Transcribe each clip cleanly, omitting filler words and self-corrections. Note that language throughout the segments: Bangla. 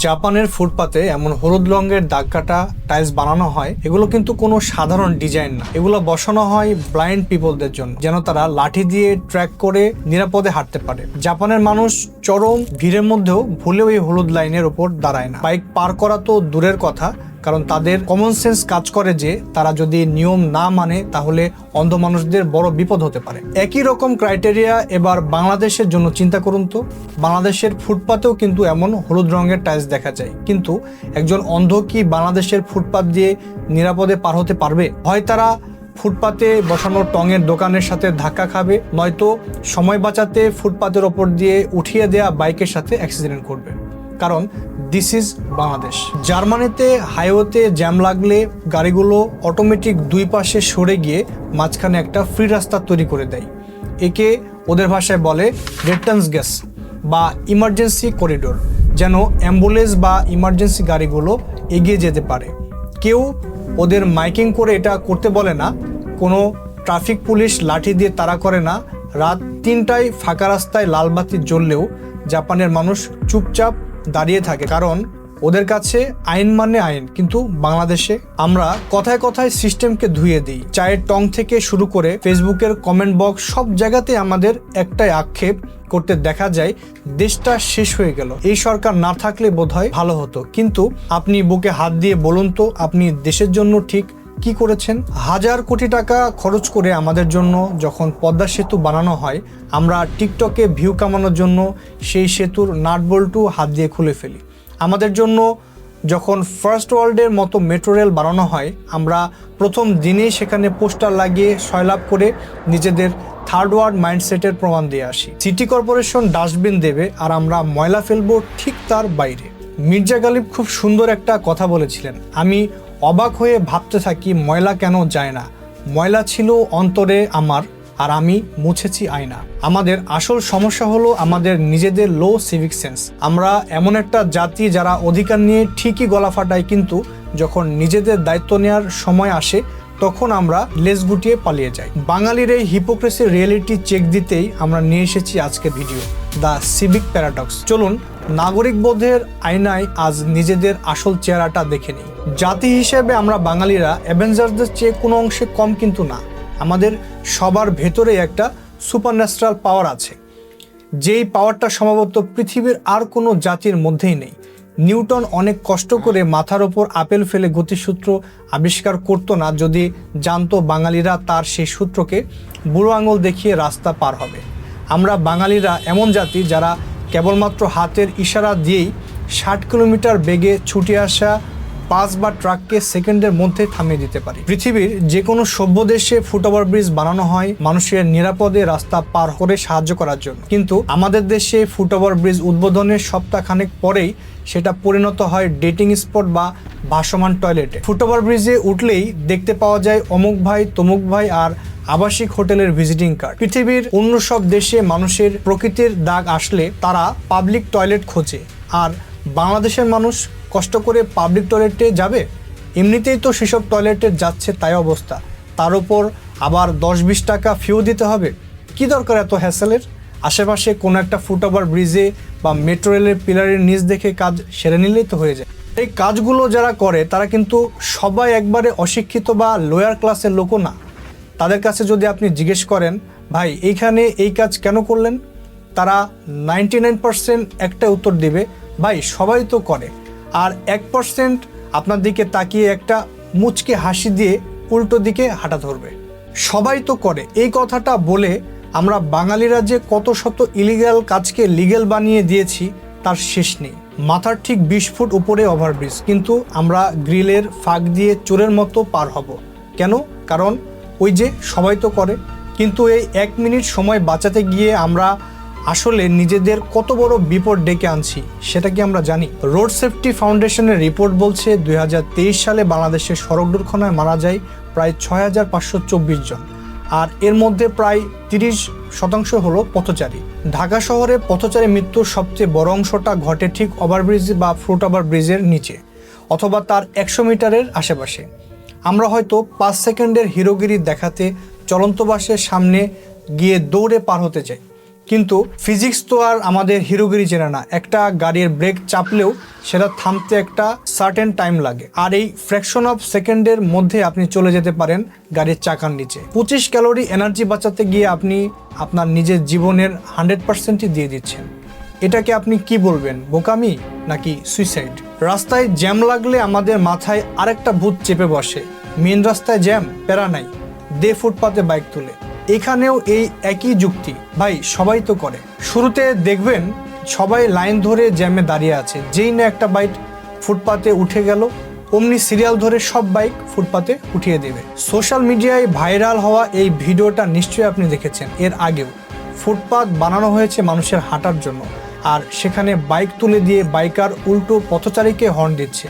জাপানের ফুটপাতে এমন হলুদ রঙের দাগ কাটা টাইলস বানানো হয়, এগুলো কিন্তু কোনো সাধারণ ডিজাইন না। এগুলো বসানো হয় ব্লাইন্ড পিপলদের জন্য, যেন তারা লাঠি দিয়ে ট্র্যাক করে নিরাপদে হাঁটতে পারে। জাপানের মানুষ চরম ভিড়ের মধ্যেও ভুলেও এই হলুদ লাইনের উপর দাঁড়ায় না। বাইক পার করা তো দূরের কথা, কারণ তাদের কমন সেন্স কাজ করে যে তারা যদি নিয়ম না মানে তাহলে অন্ধ মানুষদের বড় বিপদ হতে পারে। একই রকম ক্রাইটেরিয়া এবার বাংলাদেশের জন্য চিন্তা করুন তো। বাংলাদেশের ফুটপাতেও কিন্তু এমন হলুদ রঙের টাইলস দেখা যায়, কিন্তু একজন অন্ধ কি বাংলাদেশের ফুটপাত দিয়ে নিরাপদে পার হতে পারবে? হয় তারা ফুটপাতে বসানো টঙের দোকানের সাথে ধাক্কা খাবে, নয়তো সময় বাঁচাতে ফুটপাতের ওপর দিয়ে উঠিয়ে দেয়া বাইকের সাথে অ্যাক্সিডেন্ট করবে। কারণ দিস ইজ বাংলাদেশ। জার্মানিতে হাইওয়েতে জ্যাম লাগলে গাড়িগুলো অটোমেটিক দুই পাশে সরে গিয়ে মাঝখানে একটা ফ্রি রাস্তা তৈরি করে দেয়। একে ওদের ভাষায় বলে রেটার্নস গ্যাস বা ইমার্জেন্সি করিডোর, যেন অ্যাম্বুলেন্স বা ইমার্জেন্সি গাড়িগুলো এগিয়ে যেতে পারে। কেউ ওদের মাইকিং করে এটা করতে বলে না, কোনো ট্রাফিক পুলিশ লাঠি দিয়ে তাড়া করে না। রাত 3টায় ফাঁকা রাস্তায় লাল বাতি জ্বললেও জাপানের মানুষ চুপচাপ দাঁড়িয়ে থাকে, কারণ ওদের কাছে আইন মানে আইন। কিন্তু বাংলাদেশে আমরা কথায় কথায় সিস্টেমকে ধুয়ে দিই। চায়ের টং থেকে শুরু করে ফেসবুকের কমেন্ট বক্স, সব জায়গাতে আমাদের একটাই আক্ষেপ করতে দেখা যায়, দেশটা শেষ হয়ে গেল, এই সরকার না থাকলে বোধহয় ভালো হতো। কিন্তু আপনি বুকে হাত দিয়ে বলুন তো, আপনি দেশের জন্য ঠিক কি করেছেন? হাজার কোটি টাকা খরচ করে আমাদের জন্য যখন পদ্মা সেতু বানানো হয়, আমরা টিকটকে ভিউ কামানোর জন্য সেই সেতুর নাট বল্টু হাত দিয়ে খুলে ফেলি। আমাদের জন্য যখন ফার্স্ট ওয়ার্ল্ডের মতো মেট্রো রেল বানানো হয়, আমরা প্রথম দিনেই সেখানে পোস্টার লাগিয়ে সয়লাভ করে নিজেদের থার্ড ওয়ার্ল্ড মাইন্ডসেটের প্রমাণ দিয়ে আসি। সিটি কর্পোরেশন ডাস্টবিন দেবে আর আমরা ময়লা ফেলবো ঠিক তার বাইরে। মির্জা গালিব খুব সুন্দর একটা কথা বলেছিলেন, আমি অবাক হয়ে ভাবতে থাকি ময়লা কেন যায় না। ময়লা ছিল অন্তরে আমার, আর আমি মুছেছি আয়না। আমাদের আসল সমস্যা হলো আমাদের নিজেদের লো সিভিক সেন্স। আমরা এমন একটা জাতি যারা অধিকার নিয়ে ঠিকই গলা ফাটায়, কিন্তু যখন নিজেদের দায়িত্ব নেওয়ার সময় আসে তখন আমরা লেজ গুটিয়ে পালিয়ে যাই। বাঙালির এই হিপোক্রেসির রিয়েলিটি চেক দিতেই আমরা নিয়ে এসেছি আজকে ভিডিও, দ্য সিভিক প্যারাডক্স। চলুন নাগরিক বোধের আয়নায় আজ নিজেদের আসল চেহারাটা দেখে নিই। জাতি হিসেবে আমরা বাঙালিরা অ্যাভেঞ্জারদের চেয়ে কোনো অংশে কম কিন্তু না। আমাদের সবার ভেতরে একটা সুপারন্যাচারাল পাওয়ার আছে, যেই পাওয়ারটা সম্ভবত পৃথিবীর আর কোনো জাতির মধ্যেই নেই। নিউটন অনেক কষ্ট করে মাথার ওপর আপেল ফেলে গতিসূত্র আবিষ্কার করতো না যদি জানতো বাঙালিরা তার সেই সূত্রকে বুড়ো আঙুল দেখিয়ে রাস্তা পার হবে। আমরা বাঙালিরা এমন জাতি যারা কেবলমাত্র হাতের ইশারা দিয়েই 60 কিলোমিটার বেগে ছুটে আসা বাস বা ট্রাককে সেকেন্ডের মধ্যে থামিয়ে দিতে পারি। পৃথিবীর যে কোনো সভ্য দেশে ফুটওভার ব্রিজ বানানো হয় মানুষের নিরাপদে রাস্তা পার করে সাহায্য করার জন্য, কিন্তু আমাদের দেশে ফুটওভার ব্রিজ উদ্বোধনের সপ্তাহখানেক পরেই সেটা পরিণত হয় ডেটিং স্পট বা ভাসমান টয়লেটে। ফুটওভার ব্রিজে উঠলেই দেখতে পাওয়া যায় অমুক ভাই, তমুক ভাই আর আবাসিক হোটেলের ভিজিটিং কার্ড। পৃথিবীর অন্য সব দেশে মানুষের প্রকৃতির দাগ আসলে তারা পাবলিক টয়লেট খোঁজে, আর বাংলাদেশের মানুষ কষ্ট করে পাবলিক টয়লেটে যাবে? এমনিতেই তো সেসব টয়লেটে যাচ্ছে তাই অবস্থা, তার উপর আবার 10-20 টাকা ফিও দিতে হবে। কি দরকার এত হ্যাসেলের? আশেপাশে কোনো একটা ফুটওভার ব্রিজে বা মেট্রো রেলের পিলারের নিচ দেখে কাজ সেরে নিলেই তো হয়ে যায়। এই কাজগুলো যারা করে তারা কিন্তু সবাই একবারে অশিক্ষিত বা লোয়ার ক্লাসের লোকও না। তাদের কাছে যদি আপনি জিজ্ঞেস করেন, ভাই এইখানে এই কাজ কেন করলেন, তারা 99% একটা উত্তর দিবে, ভাই সবাই তো করে। আর 1% আপনার দিকে তাকিয়ে একটা মুচকে হাসি দিয়ে উল্টো দিকে হাঁটা ধরবে। সবাই তো করে এই কথাটা বলে আমরা বাঙালিরা যে কত শত ইলিগাল কাজকে লিগ্যাল বানিয়ে দিয়েছি তার শেষ নেই। মাথার ঠিক 20 ফুট উপরে ওভারব্রিজ, কিন্তু আমরা গ্রিলের ফাঁক দিয়ে চোরের মতো পার হব কেন? কারণ ওই যে সবাই তো করে। কিন্তু এই 1 মিনিট সময় বাঁচাতে গিয়ে আমরা আসলে নিজেদের কত বড় বিপদ ডেকে আনছি সেটা কি আমরা জানি? রোড সেফটি ফাউন্ডেশনের রিপোর্ট বলছে 2023 সালে বাংলাদেশের সড়ক দুর্ঘটনায় মারা যায় প্রায় 6524 জন, আর এর মধ্যে প্রায় 30% হলো পথচারী। ঢাকা শহরে পথচারী মৃত্যুর সবচেয়ে বড় অংশটা ঘটে ঠিক ওভারব্রিজ বা ফুটওভার ব্রিজের নিচে অথবা তার 100 মিটারের আশেপাশে। আমরা হয়তো 5 সেকেন্ডের হিরোগিরি দেখাতে চলন্ত বাসের সামনে গিয়ে দৌড়ে পার হতে চাই, কিন্তু ফিজিক্স তো আর আমাদের হিরোগিরি চেনে না। একটা গাড়ির ব্রেক চাপলেও সেটা থামতে একটা সার্টেন টাইম লাগে, আর এই ফ্র্যাকশন অফ সেকেন্ডের মধ্যে আপনি চলে যেতে পারেন গাড়ির চাকার নিচে। 25 ক্যালোরি এনার্জি বাঁচাতে গিয়ে আপনি আপনার নিজের জীবনের 100%ই দিয়ে দিচ্ছেন। এটাকে আপনি কি বলবেন, বোকামি নাকি সুইসাইড? রাস্তায় জ্যাম লাগলে আমাদের মাথায় আরেকটা ভূত চেপে বসে, মেন রাস্তায় জ্যাম, প্যারা নাই, দে ফুটপাতে বাইক তুলে। এখানেও এই একই যুক্তি, ভাই সবাই তো করে। শুরুতে দেখবেন সবাই লাইন ধরে জ্যামে দাঁড়িয়ে আছে, যেই না একটা বাইক ফুটপাতে উঠে গেল অমনি সিরিয়াল ধরে সব বাইক ফুটপাতে উঠিয়ে দেবে। সোশ্যাল মিডিয়ায় ভাইরাল হওয়া এই ভিডিওটা নিশ্চয়ই আপনি দেখেছেন। এর আগেও ফুটপাত বানানো হয়েছে মানুষের হাঁটার জন্য, আর সেখানে বাইক তুলে দিয়ে বাইকার উল্টো পথচারীকে হর্ন দিচ্ছে,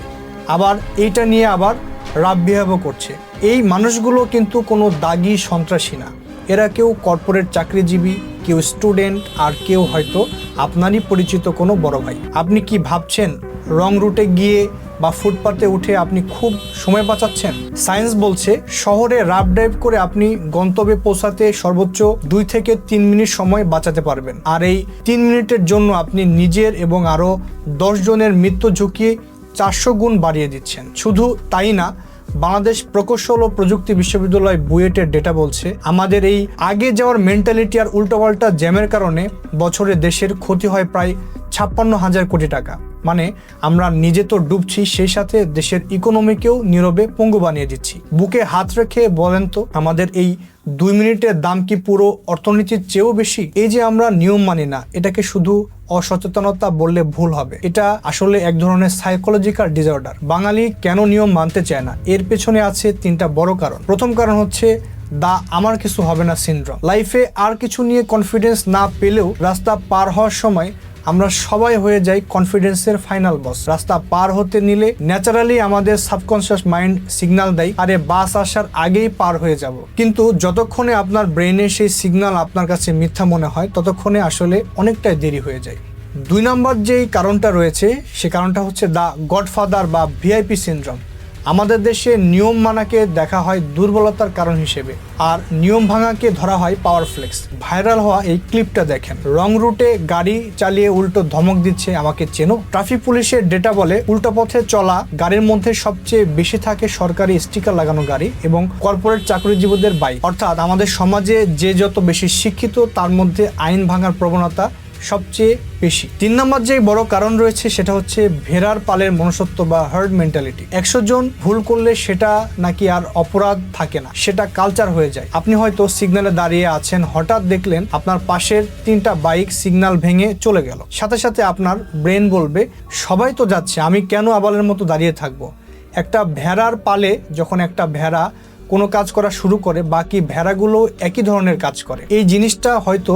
আবার এইটা নিয়ে আবার রাফ বিহেভও করছে। এই মানুষগুলো কিন্তু কোনো দাগি সন্ত্রাসী না, এরা কেউ কর্পোরেট চাকরিজীবী, কেউ স্টুডেন্ট, আর কেউ হয়তো আপনারই পরিচিত কোনো বড় ভাই। আপনি কি ভাবছেন রং রুটে গিয়ে বা ফুটপাতে উঠে আপনি খুব সময় বাঁচাচ্ছেন? সায়েন্স বলছে শহরে রাফ ড্রাইভ করে আপনি গন্তব্যে পৌঁছাতে সর্বোচ্চ 2 থেকে 3 মিনিট সময় বাঁচাতে পারবেন, আর এই 3 মিনিটের জন্য আপনি নিজের এবং আরও 10 জনের মৃত্যু ঝুঁকি 400 গুণ বাড়িয়ে দিচ্ছেন। শুধু তাই না, বাংলাদেশ প্রকৌশল ও প্রযুক্তি বিশ্ববিদ্যালয় বুয়েটের ডেটা বলছে আমাদের এই আগে যাওয়ার মেন্টালিটি আর উল্টোপাল্টা জ্যামের কারণে বছরে দেশের ক্ষতি হয় প্রায় 56,000 কোটি টাকা। মানে আমরা নিজে তো ডুবছি, সেই সাথে দেশের ইকোনমিকেও নীরবে পঙ্গু বানিয়ে দিচ্ছি। বুকে হাত রেখে বলেন তো, আমাদের এই 2 মিনিটের দাম কি পুরো অর্থনীতির চেয়েও বেশি? এই যে আমরা নিয়ম মানি না, এটাকে শুধু অসচেতনতা বললে ভুল হবে। এটা আসলে এক ধরনের সাইকোলজিক্যাল ডিসঅর্ডার। বাঙালি কেন নিয়ম মানতে চায় না, এর পেছনে আছে 3টা বড় কারণ। প্রথম কারণ হচ্ছে আমার কিছু হবে না সিনড্রোম। লাইফে আর কিছু নিয়ে কনফিডেন্স না পেলেও রাস্তা পার হওয়ার সময় আমরা সবাই হয়ে যাই কনফিডেন্সের ফাইনাল বস। রাস্তা পার হতে নিলে ন্যাচারালি আমাদের সাবকনশিয়াস মাইন্ড সিগন্যাল দেয়, আরে বাস আসার আগেই পার হয়ে যাব। কিন্তু যতক্ষণে আপনার ব্রেনে সেই সিগন্যাল আপনার কাছে মিথ্যা মনে হয়, ততক্ষণে আসলে অনেকটাই দেরি হয়ে যায়। 2 নম্বর যেই কারণটা রয়েছে, সে কারণটা হচ্ছে গডফাদার বা ভিআইপি সিনড্রোম। আমাদের দেশে নিয়ম মানাকে দেখা হয় দুর্বলতার কারণ হিসেবে, আর নিয়ম ভাঙাকে ধরা হয় পাওয়ার ফ্লেক্স। ভাইরাল হওয়া এই ক্লিপটা দেখেন, রং রুটে গাড়ি চালিয়ে উল্টো ধমক দিচ্ছে, আমাকে চেনো? ট্রাফিক পুলিশের ডেটা বলে উল্টো পথে চলা গাড়ির মধ্যে সবচেয়ে বেশি থাকে সরকারি স্টিকার লাগানো গাড়ি এবং কর্পোরেট চাকরিজীবীদের বাইক। অর্থাৎ আমাদের সমাজে যে যত বেশি শিক্ষিত, তার মধ্যে আইন ভাঙার প্রবণতা সবচেয়ে বেশি। 3 নম্বর যে বড় কারণ রয়েছে, সেটা হচ্ছে ভেড়ার পালের মনুষ্যত্ব বা হার্ড মেন্টালিটি। 100 জন ভুল করলে সেটা নাকি আর অপরাধ থাকে না, সেটা কালচার হয়ে যায়। আপনি হয়তো সিগন্যালে দাঁড়িয়ে আছেন, হঠাৎ দেখলেন আপনার পাশের 3টা বাইক সিগন্যাল ভেঙে চলে গেল, সাথে সাথে আপনার ব্রেন বলবে সবাই তো যাচ্ছে, আমি কেন আবালের মতো দাঁড়িয়ে থাকবো? একটা ভেড়ার পালে যখন একটা ভেড়া কোনো কাজ করা শুরু করে, বাকি ভেড়াগুলো একই ধরনের কাজ করে। এই জিনিসটা হয়তো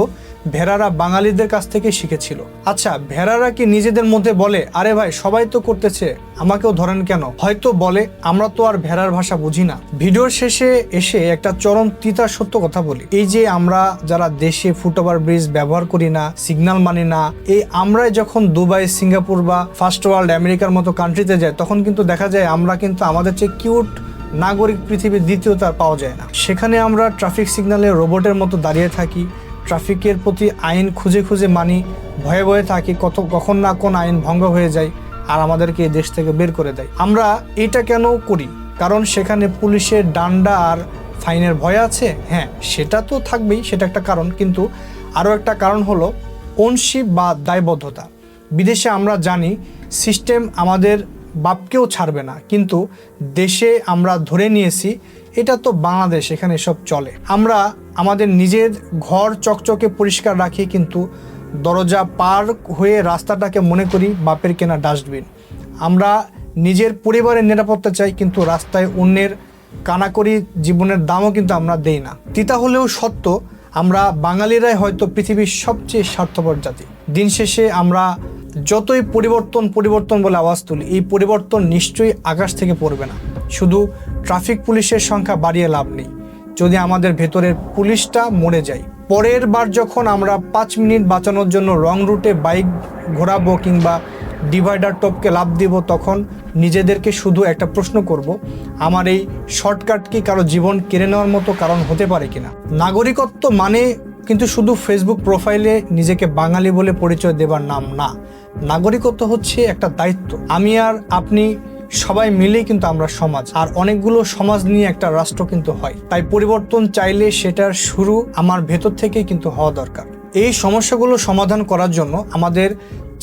ভেড়ারা বাঙালিদের কাছ থেকে শিখেছিল। আচ্ছা, ভেড়ারা কি নিজেদের মধ্যে বলে আরে ভাই সবাই তো করতেছে, আমাকেও ধরেন কেন? হয়তো বলে, আমরা তো আর ভেড়ার ভাষা বুঝি না। ভিডিওর শেষে এসে একটা চরম তিতা সত্য কথা বলি, এই যে আমরা যারা দেশে ফুটওভার ব্রিজ ব্যবহার করি না, সিগন্যাল মানি না, এই আমরাই যখন দুবাই, সিঙ্গাপুর বা ফার্স্ট ওয়ার্ল্ড আমেরিকার মতো কান্ট্রিতে যাই, তখন কিন্তু দেখা যায় আমরা কিন্তু আমাদের চেয়ে কিউট নাগরিক পৃথিবীর দ্বিতীয়তা পাওয়া যায় না। সেখানে আমরা ট্রাফিক সিগন্যালে রোবটের মতো দাঁড়িয়ে থাকি, ট্রাফিকের প্রতি আইন খুঁজে খুঁজে মানি, ভয়ে ভয়ে থাকি কখন না কোন আইন ভঙ্গ হয়ে যায় আর আমাদেরকে এই দেশ থেকে বের করে দেয়। আমরা এটা কেন করি? কারণ সেখানে পুলিশের ডান্ডা আর ফাইনের ভয় আছে। হ্যাঁ, সেটা তো থাকবেই, সেটা একটা কারণ, কিন্তু আরও একটা কারণ হলো ওনশিপ বা দায়বদ্ধতা। বিদেশে আমরা জানি সিস্টেম আমাদের বাপকেও ছাড়বে না, কিন্তু দেশে আমরা ধরে নিয়েছি এটা তো বাংলাদেশ, এখানে সব চলে। আমরা আমাদের নিজের ঘর চকচকে পরিষ্কার রাখি, কিন্তু দরজা পার হয়ে রাস্তাটাকে মনে করি বাপের কেনা ডাস্টবিন। আমরা নিজের পরিবারের নিরাপত্তা চাই, কিন্তু রাস্তায় অন্যের কানাকড়ি জীবনের দামও কিন্তু আমরা দেই না। তিতা হলেও সত্য, আমরা বাঙালিরাই হয়তো পৃথিবীর সবচেয়ে স্বার্থপর জাতি। দিন শেষে আমরা যতই পরিবর্তন বলে আওয়াজ তুলি, এই পরিবর্তন নিশ্চয়ই আকাশ থেকে পড়বে না। শুধু ট্রাফিক পুলিশের সংখ্যা বাড়িয়ে লাভ নেই যদি আমাদের ভেতরের পুলিশটা মরে যায়। পরের বার যখন আমরা 5 মিনিট বাঁচানোর জন্য রং রুটে বাইক ঘোরাবো কিংবা ডিভাইডার টপকে লাভ দিব, তখন নিজেদেরকে শুধু একটা প্রশ্ন করব, আমার এই শর্টকাট কি কারো জীবন কেড়ে নেওয়ার মতো কারণ হতে পারে কিনা? নাগরিকত্ব মানে কিন্তু শুধু ফেসবুক প্রোফাইলে নিজেকে বাঙালি বলে পরিচয় দেবার নাম না। নাগরিকত্ব হচ্ছে একটা দায়িত্ব। আমি আর আপনি সবাই মিলেই কিন্তু আমরা সমাজ, আর অনেকগুলো সমাজ নিয়ে একটা রাষ্ট্র কিন্তু হয়। তাই পরিবর্তন চাইলে সেটার শুরু আমার ভেতর থেকেই কিন্তু হওয়া দরকার। এই সমস্যাগুলো সমাধান করার জন্য আমাদের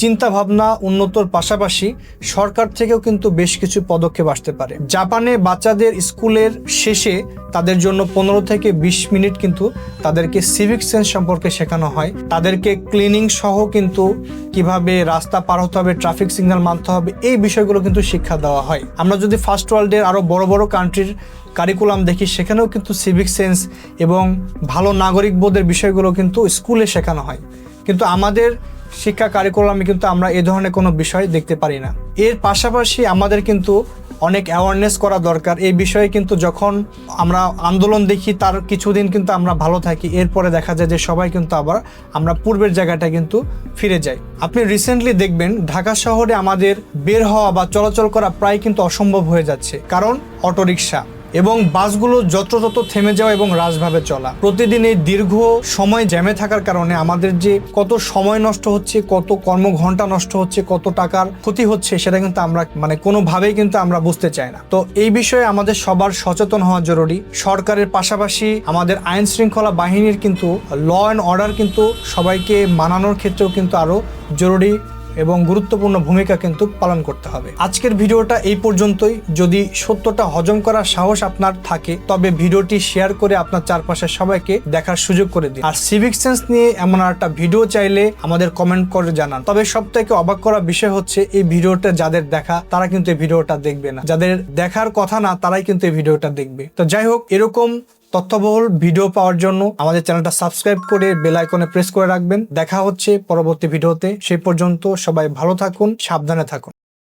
চিন্তা ভাবনা উন্নতর পাশাপাশি সরকার থেকেও কিন্তু বেশ কিছু পদক্ষেপ আসতে পারে। জাপানে বাচ্চাদের স্কুলের শেষে তাদের জন্য 15 থেকে 20 মিনিট কিন্তু তাদেরকে সিভিক সেন্স সম্পর্কে শেখানো হয়। তাদেরকে ক্লিনিং সহ কিন্তু কিভাবে রাস্তা পার হতে হবে, ট্রাফিক সিগন্যাল মানতে হবে, এই বিষয়গুলো কিন্তু শিক্ষা দেওয়া হয়। আমরা যদি ফার্স্ট ওয়ার্ল্ডের আরো বড় বড় কান্ট্রির কারিকুলাম দেখি, সেখানেও কিন্তু সিভিক সেন্স এবং ভালো নাগরিক বোধের বিষয়গুলো কিন্তু স্কুলে শেখানো হয়। কিন্তু আমাদের শিক্ষা কারিকুলামে কিন্তু আমরা এ ধরনের কোনো বিষয় দেখতে পারি না। এর পাশাপাশি আমাদের কিন্তু অনেক অ্যাওয়ারনেস করা দরকার এই বিষয়ে। কিন্তু যখন আমরা আন্দোলন দেখি তার কিছুদিন কিন্তু আমরা ভালো থাকি, এরপরে দেখা যায় যে সবাই কিন্তু আবার আমরা পূর্বের জায়গাটা কিন্তু ফিরে যাই। আপনি রিসেন্টলি দেখবেন ঢাকা শহরে আমাদের বের হওয়া বা চলাচল করা প্রায় কিন্তু অসম্ভব হয়ে যাচ্ছে, কারণ অটোরিকশা এবং বাসগুলো যত্রতত্র থেমে যাওয়া এবং রাজভাবে চলা। প্রতিদিন এই দীর্ঘ সময় জ্যামে থাকার কারণে আমাদের যে কত সময় নষ্ট হচ্ছে, কত কর্মঘণ্টা নষ্ট হচ্ছে, কত টাকার ক্ষতি হচ্ছে, সেটা কিন্তু আমরা কোনোভাবেই কিন্তু আমরা বুঝতে চাই না। তো এই বিষয়ে আমাদের সবার সচেতন হওয়া জরুরি। সরকারের পাশাপাশি আমাদের আইন শৃঙ্খলা বাহিনীর কিন্তু ল অ্যান্ড অর্ডার কিন্তু সবাইকে মানানোর ক্ষেত্রেও কিন্তু আরো জরুরি এবং গুরুত্বপূর্ণ ভূমিকা কিন্তু পালন করতে হবে। আজকের ভিডিওটা এই পর্যন্তই। যদি সত্যটা হজম করার সাহস আপনার থাকে তবে ভিডিওটি শেয়ার করে আপনার চারপাশের সবাইকে দেখার সুযোগ করে দিন। আর সিভিক সেন্স নিয়ে এমন একটা ভিডিও চাইলে আমাদের কমেন্ট করে জানান। তবে সবথেকে অবাক করা বিষয় হচ্ছে এই ভিডিওটা যাদের দেখা তারা কিন্তু এই ভিডিওটা দেখবে না, যাদের দেখার কথা না তারাই কিন্তু এই ভিডিওটা দেখবে। তো যাই হোক, এরকম তথ্যবহুল ভিডিও পাওয়ার জন্য আমাদের চ্যানেলটা সাবস্ক্রাইব করে বেল আইকনে প্রেস করে রাখবেন। দেখা হচ্ছে পরবর্তী ভিডিওতে। সেই পর্যন্ত সবাই ভালো থাকুন, সাবধানে থাকুন।